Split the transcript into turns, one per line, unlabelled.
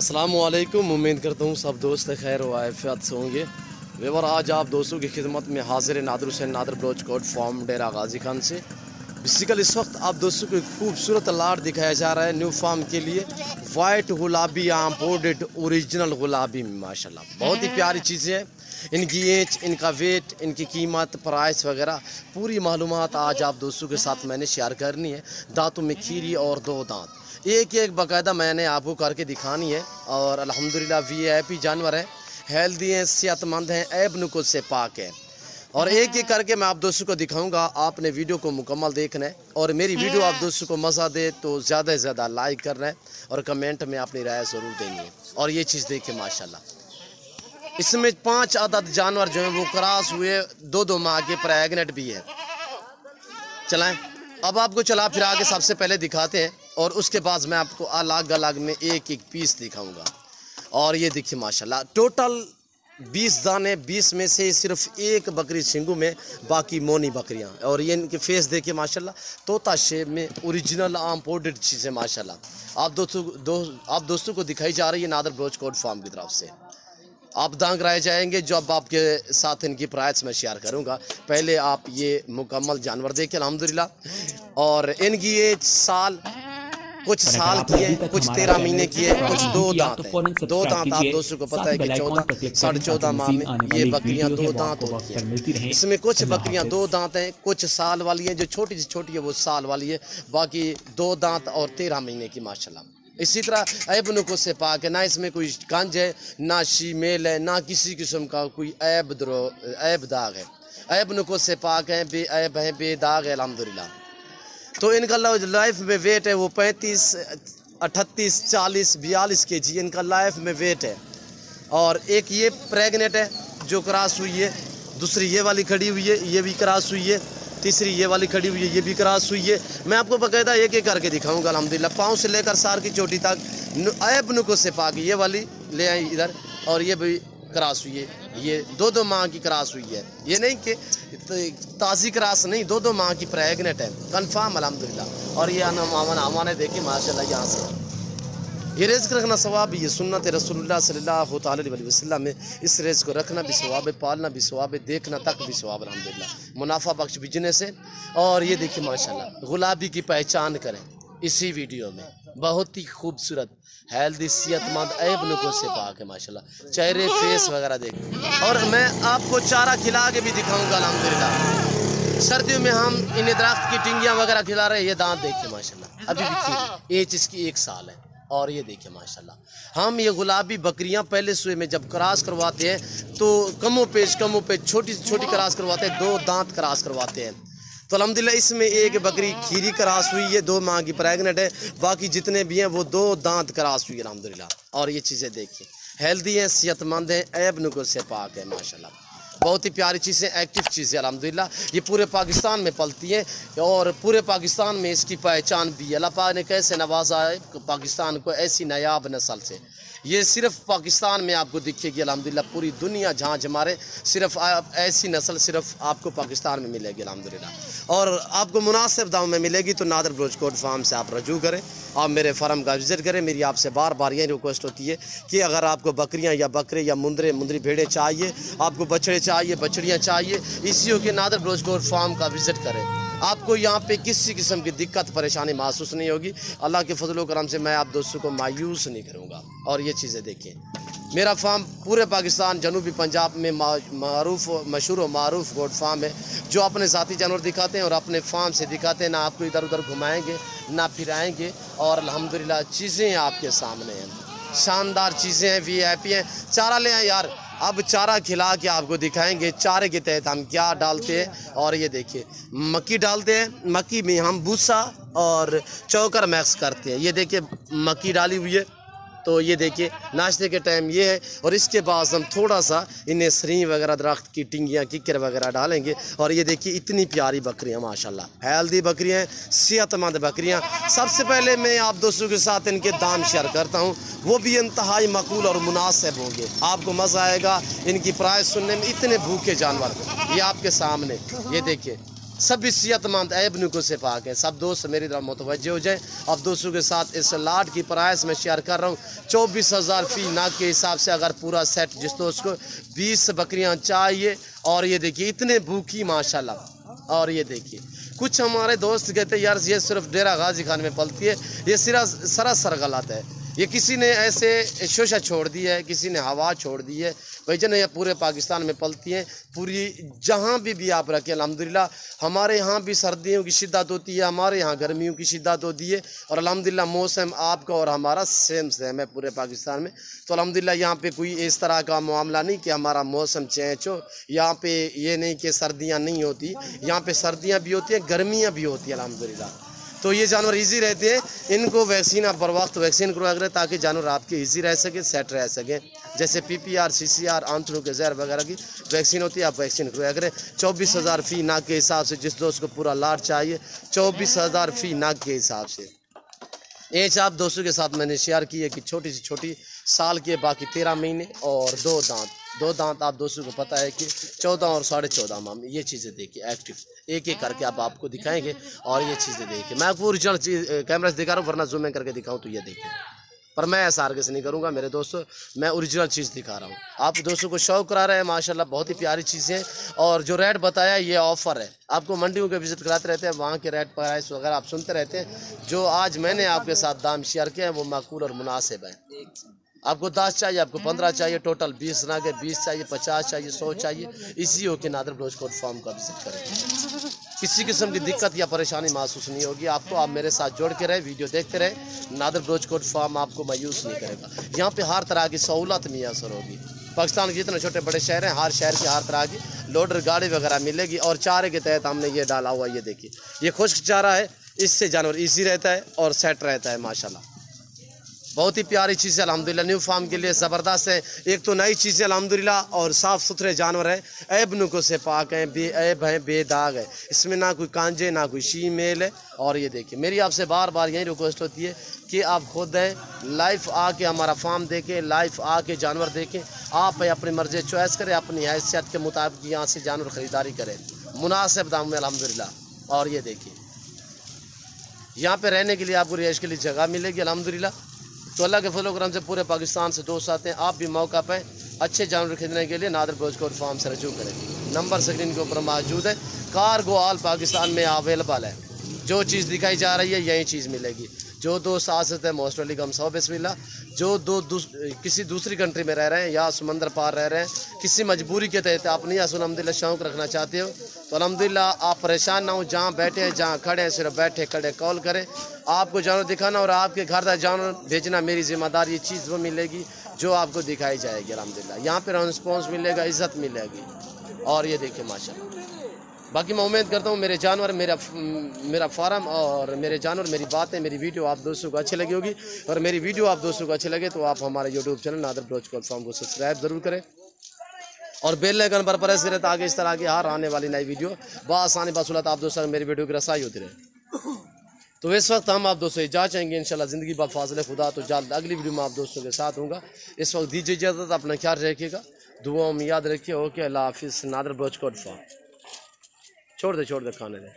अस्सलामुअलैकुम। उम्मीद करता हूँ सब दोस्त खैर व आफियत से होंगे। वेवर आज आप दोस्तों की खिदमत में हाजिर नादर हुसैन नादर ब्रोच कोट फार्म डेरा गाजी खान से। बेसिकल इस वक्त आप दोस्तों को एक खूबसूरत लाट दिखाया जा रहा है न्यू फार्म के लिए। वाइट गुलाबी इम्पोर्टेड ओरिजिनल गुलाबी में माशाल्लाह बहुत ही प्यारी चीज़ें हैं। इनकी एज, इनका वेट, इनकी कीमत, प्राइस वगैरह पूरी मालूमात आज आप दोस्तों के साथ मैंने शेयर करनी है। दांतों में खीरी और दो दांत एक एक बाकायदा मैंने आपको करके दिखानी है। और अल्हम्दुलिल्लाह VIP जानवर हैं, हेल्दी हैं, सेहतमंद हैं, ऐब नुक़्स से पाक हैं। और एक एक करके मैं आप दोस्तों को दिखाऊंगा। आपने वीडियो को मुकम्मल देखना है और मेरी वीडियो आप दोस्तों को मज़ा दे तो ज़्यादा से ज़्यादा लाइक करना है और कमेंट में अपनी राय ज़रूर देनी है। और ये चीज़ देखें माशाल्लाह, इसमें 5 अदद जानवर जो हैं वो क्रॉस हुए, 2 माह के प्रेग्नेंट भी है। चलाएं अब आपको चला फिर आगे सबसे पहले दिखाते हैं और उसके बाद मैं आपको अलग अलग में एक एक पीस दिखाऊंगा। और ये देखिए माशाल्लाह टोटल 20 दाने, 20 में से सिर्फ एक बकरी सिंगू में, बाकी मोनी बकरियां। और ये इनके फेस देखिए माशाल्लाह तोता शेप में ओरिजिनल इम्पोर्टेड चीज़ें माशाल्लाह आप दोस्तों को दिखाई जा रही है नादर ब्रोच कोट फार्म की तरफ से। आप दांग रह जाएंगे जो अब आपके साथ इनकी प्राइस मैं शेयर करूंगा। पहले आप ये मुकम्मल जानवर देखिए अल्हम्दुलिल्लाह। और इनकी ये साल कुछ साल की है, कुछ 13 महीने की है, कुछ 2 दांत है। 2 दांत आप दोस्तों को पता है कि 14 साढ़े 14 माह में ये बकरियां 2 दांत होती हैं। इसमें कुछ बकरियां 2 दांत हैं, कुछ साल वाली हैं। जो छोटी से छोटी है वो साल वाली है, बाकी 2 दांत और 13 महीने की माशाल्लाह। इसी तरह ऐब नुक़्स से पाक है, ना इसमें कोई गंज है, ना शीमेल है, ना किसी किस्म का कोई ऐब दाग है। ऐब नुक़्स से पाक है, बेऐब है, बेदाग है अल्हम्दुलिल्लाह। तो इनका लाइफ में वेट है वो 35, 38, 40, 42 kg इनका लाइफ में वेट है। और एक ये प्रेग्नेंट है जो क्रॉस हुई है, दूसरी ये वाली खड़ी हुई है, ये भी क्रॉस हुई है, तीसरी ये वाली खड़ी हुई है, ये भी क्रॉस हुई है। मैं आपको बाकायदा एक एक करके दिखाऊंगा अल्हम्दुलिल्लाह। पाँव से लेकर सार की चोटी तक ऐब नुक़्स से पाक। ये वाली ले आई इधर और ये भी क्रॉस हुई है, ये 2 माह की क्रॉस हुई है। ये नहीं कि ताज़ी क्रॉस नहीं, 2 माह की प्रेग्नेंट है कंफर्म अल्हम्दुलिल्लाह। और ये हमारे देखिए माशाल्लाह यहाँ से ये रिज़्क़ रखना सवाब भी है। सुन्नत रसूलुल्लाह सल्लल्लाहु अलैहि वसल्लम में इस रिज़्क़ को रखना भी सवाब है, पालना भी सवाब है, देखना तक भी सवाब अल्हम्दुलिल्लाह। मुनाफा बख्श बिजनेस है। और ये देखिए माशाल्लाह गुलाबी की पहचान करें इसी वीडियो में। बहुत ही खूबसूरत, हेल्दी, सेहतमंद, ऐब नुक़्स से पाक है माशाल्लाह। चेहरे, फेस वगैरह देखें। और मैं आपको चारा खिला के भी दिखाऊंगा अल्हम्दुलिल्लाह। सर्दियों में हम इन्हें दरख्त की टिंगियाँ वगैरह खिला रहे हैं। ये दांत देखिए माशाल्लाह, अभी भी खीरी, एज इसकी 1 साल है। और ये देखिए माशाल्लाह हम ये गुलाबी बकरियां पहले सुए में जब क्रॉस करवाते हैं तो कमो पेश छोटी से छोटी क्रॉस करवाते हैं, 2 दांत क्रॉस करवाते हैं। तो अल्हम्दुलिल्लाह इसमें एक बकरी खीरी क्रॉस हुई है, 2 माह की प्रेग्नेंट है, बाकी जितने भी हैं वो 2 दांत क्रॉस हुई है अल्हम्दुलिल्लाह। और ये चीज़ें देखिए हेल्दी हैं, सेहतमंद हैं, ऐब नुक़्स से पाक है माशाल्लाह। बहुत ही प्यारी चीज़ें, एक्टिव चीज़ें अल्हम्दुलिल्लाह। ये पूरे पाकिस्तान में पलती है और पूरे पाकिस्तान में इसकी पहचान भी है। अल्लाह पाक ने कैसे नवाजा है पाकिस्तान को ऐसी नायाब नस्ल से। ये सिर्फ पाकिस्तान में आपको दिखेगी अल्हम्दुलिल्लाह। पूरी दुनिया झांझ मारे सिर्फ ऐसी नस्ल सिर्फ आपको पाकिस्तान में मिलेगी अल्हम्दुलिल्लाह। और आपको मुनासिब दाम में मिलेगी तो नादर ब्रोच कोट फार्म से आप रजू करें, आप मेरे फार्म का विज़िट करें। मेरी आपसे बार बार यही रिक्वेस्ट होती है कि अगर आपको बकरियां या बकरे या मुंदरी भेड़ें चाहिए, आपको बछड़े चाहिए, बछड़ियाँ चाहिए, इसी के नादर ब्रोच कोट फार्म का विज़िट करें। आपको यहाँ पे किसी किस्म की दिक्कत परेशानी महसूस नहीं होगी। अल्लाह के फजल व करम से मैं आप दोस्तों को मायूस नहीं करूँगा। और ये चीज़ें देखिए, मेरा फार्म पूरे पाकिस्तान, जनूबी पंजाब में मशहूर व मारूफ गोट फार्म है जो अपने ज़ाती जानवर दिखाते हैं और अपने फार्म से दिखाते हैं। ना आपको इधर उधर घुमाएँगे, ना फिराएँगे। और अल्हम्दुलिल्लाह चीज़ें आपके सामने हैं, शानदार चीज़ें हैं, VIP हैं। चारा ले आए यार, अब चारा खिला के आपको दिखाएंगे चारे के तहत हम क्या डालते हैं। और ये देखिए मक्की डालते हैं, मक्की में हम भूसा और चोकर मिक्स करते हैं। ये देखिए मक्की डाली हुई है, तो ये देखिए नाश्ते के टाइम ये है। और इसके बाद हम थोड़ा सा इन्हें सरी वगैरह, दरख्त की टिंगियाँ, किकर वगैरह डालेंगे। और ये देखिए इतनी प्यारी बकरियाँ माशाल्लाह, हेल्दी बकरियाँ हैं, सेहतमंद बकरियाँ। सबसे पहले मैं आप दोस्तों के साथ इनके दाम शेयर करता हूँ, वो भी इंतहाई मकबूल और मुनासिब होंगे। आपको मज़ा आएगा इनकी प्राइस सुनने में। इतने भूखे जानवर ये आपके सामने, ये देखिए सभी सेहतमंद ऐबनुकों से पाक हैं। सब दोस्त मेरी तरफ मुतवज्जे हो जाएं। अब दोस्तों के साथ इस लाट की प्राइस में शेयर कर रहा हूँ 24,000 फी नाग के हिसाब से। अगर पूरा सेट जिस दोस्त को 20 बकरियाँ चाहिए, और ये देखिए इतने भूखी माशाल्लाह। और ये देखिए कुछ हमारे दोस्त कहते हैं यार ये सिर्फ डेरा गाजी खान में पलती है, ये सरासर गलत है। ये किसी ने ऐसे शोशा छोड़ दी है, किसी ने हवा छोड़ दी है। भाईजान ये पूरे पाकिस्तान में पलती हैं, पूरी जहाँ भी आप रखें अल्हम्दुलिल्लाह। हमारे यहाँ भी सर्दियों की शिद्दत होती है, हमारे यहाँ गर्मियों की शिद्दत होती है, और अल्हम्दुलिल्लाह मौसम आपका और हमारा सेम है पूरे पाकिस्तान में। तो अल्हम्दुलिल्लाह यहाँ पे कोई इस तरह का मामला नहीं कि हमारा मौसम चेंज हो। यहाँ पे ये नहीं कि सर्दियाँ नहीं होती, यहाँ पे सर्दियाँ भी होती हैं, गर्मियाँ भी होती हैं अल्हम्दुलिल्लाह। तो ये जानवर इजी रहते हैं, इनको वैक्सीन आप बर वक्त वैक्सीन करवा करें ताकि जानवर आपके इजी रह सके, सेट रह सकें। जैसे PPR, CCR, आंतरों के जहर वगैरह की वैक्सीन होती है, आप वैक्सीन करवा करें। 24,000 फी नाग के हिसाब से, जिस दोस्त को पूरा लाट चाहिए 24,000 फी नाग के हिसाब से। एज आप दोस्तों के साथ मैंने शेयर की है कि छोटी सी छोटी साल के बाकी 13 महीने और 2 दांत आप दोस्तों को पता है कि 14 और 14.5 माह में। ये चीज़ें देखिए एक्टिव एक एक करके आप आपको दिखाएंगे, और ये चीज़ें देखिए मैं आपको ओरिजिनल चीज़ कैमरा से दिखा रहा हूँ, वरना जूम इन करके दिखाऊँ तो ये देखिए। पर मैं ऐसा आगे से नहीं करूँगा मेरे दोस्तों, मैं ओरिजिनल चीज़ दिखा रहा हूँ। आप दोस्तों को शौक करा रहे हैं माशाल्लाह, बहुत ही प्यारी चीज़ें। और जो रेट बताया ये ऑफ़र है, आपको मंडियों के विज़िट कराते रहते हैं, वहाँ के रेट प्राइस वगैरह आप सुनते रहते हैं। जो आज मैंने आपके साथ दाम शेयर किया है वो माकूल और मुनासिब है। आपको 10 चाहिए, आपको 15 चाहिए, टोटल 20 ना के 20 चाहिए, 50 चाहिए, 100 चाहिए, इसी हो के नादर ब्लोच कोट फार्म का विजिट करें। किसी किस्म की दिक्कत या परेशानी महसूस नहीं होगी आपको। आप मेरे साथ जोड़ के रहे, वीडियो देखते रहे, नादर ब्लोच कोट फार्म आपको मायूस नहीं करेगा। यहाँ पे हर तरह की सहूलत मैसर होगी। पाकिस्तान के जितने छोटे बड़े शहर हैं, हर शहर की हर तरह की लोडर गाड़ी वगैरह मिलेगी। और चारे के तहत हमने ये डाला हुआ, ये देखिए ये खुश्क चारा है, इससे जानवर ईजी रहता है और सेट रहता है माशाल्लाह। बहुत ही प्यारी चीज़ है अल्हम्दुलिल्लाह, न्यू फार्म के लिए ज़बरदस्त है। एक तो नई चीज़ें अल्हम्दुलिल्लाह, और साफ़ सुथरे जानवर हैं, ऐब नुकों से पाक हैं, बेऐब हैं, बेदाग है। इसमें ना कोई कांजे ना कोई शी मेल है। और ये देखिए मेरी आपसे बार बार यही रिक्वेस्ट होती है कि आप खुद हैं लाइव आके हमारा फार्म देखें, लाइव आके जानवर देखें। आप अपनी मर्जी चॉइस करें, अपनी हैसियत के मुताबिक यहाँ से जानवर ख़रीदारी करें मुनासिब दाम में अल्हम्दुलिल्लाह। और ये देखिए यहाँ पे रहने के लिए आपको रिहाइश के लिए जगह मिलेगी अल्हम्दुलिल्लाह। तो अल्लाह के फजल करम से पूरे पाकिस्तान से दोस्त आते हैं। आप भी मौका पाएँ अच्छे जानवर खरीदने के लिए नादर ब्लोच कोट फार्म से रजू करें। नंबर स्क्रीन के ऊपर मौजूद है। कार्गो ऑल पाकिस्तान में अवेलेबल है। जो चीज़ दिखाई जा रही है यही चीज़ मिलेगी। जो दोस्त आ सकते हैं मोस्ट वेलकम, सौ बिस्मिल्लाह। जो किसी दूसरी कंट्री में रह रहे हैं या समंदर पार रह रहे हैं, किसी मजबूरी के तहत आप नहीं अल्हम्दुलिल्लाह शौक़ रखना चाहते हो तो अल्हम्दुलिल्लाह आप परेशान ना हो। जहाँ बैठे हैं, जहाँ खड़े हैं, सिर्फ बैठे खड़े कॉल करें। आपको जानवर दिखाना और आपके घर तक जानवर भेजना मेरी जिम्मेदारी। ये चीज़ वो मिलेगी जो आपको दिखाई जाएगी अल्हम्दुलिल्लाह। यहाँ पर रिस्पॉन्स मिलेगा, इज़्ज़त मिलेगी। और ये देखिए माशाल्लाह। बाकी मैं उम्मीद करता हूँ मेरे जानवर, मेरा फार्म और मेरे जानवर, मेरी बातें, मेरी वीडियो आप दोस्तों को अच्छी लगी होगी। और मेरी वीडियो आप दोस्तों को अच्छी लगे तो आप हमारे YouTube channel Nadir Baloch goat farm को सब्सक्राइब ज़रूर करें और बेल आइकन पर प्रेस करें ताकि इस तरह की हर आने वाली नई वीडियो बआसानी बासुलत आप दोस्तों मेरी वीडियो की रसाई होती रहे। तो इस वक्त हम आप दोस्तों इजाज़त चाहेंगे इंशाल्लाह ज़िंदगी बा फाज़िल खुदा। तो जल्द अगली वीडियो में आप दोस्तों के साथ होगा। इस वक्त दीजिए इजाज़त, अपना ख्याल रखिएगा, दुआओं में याद रखिए। ओके, अल्लाह हाफिज़। नादर ब्लोच कोट फार्म छोड़ दे खाने दे।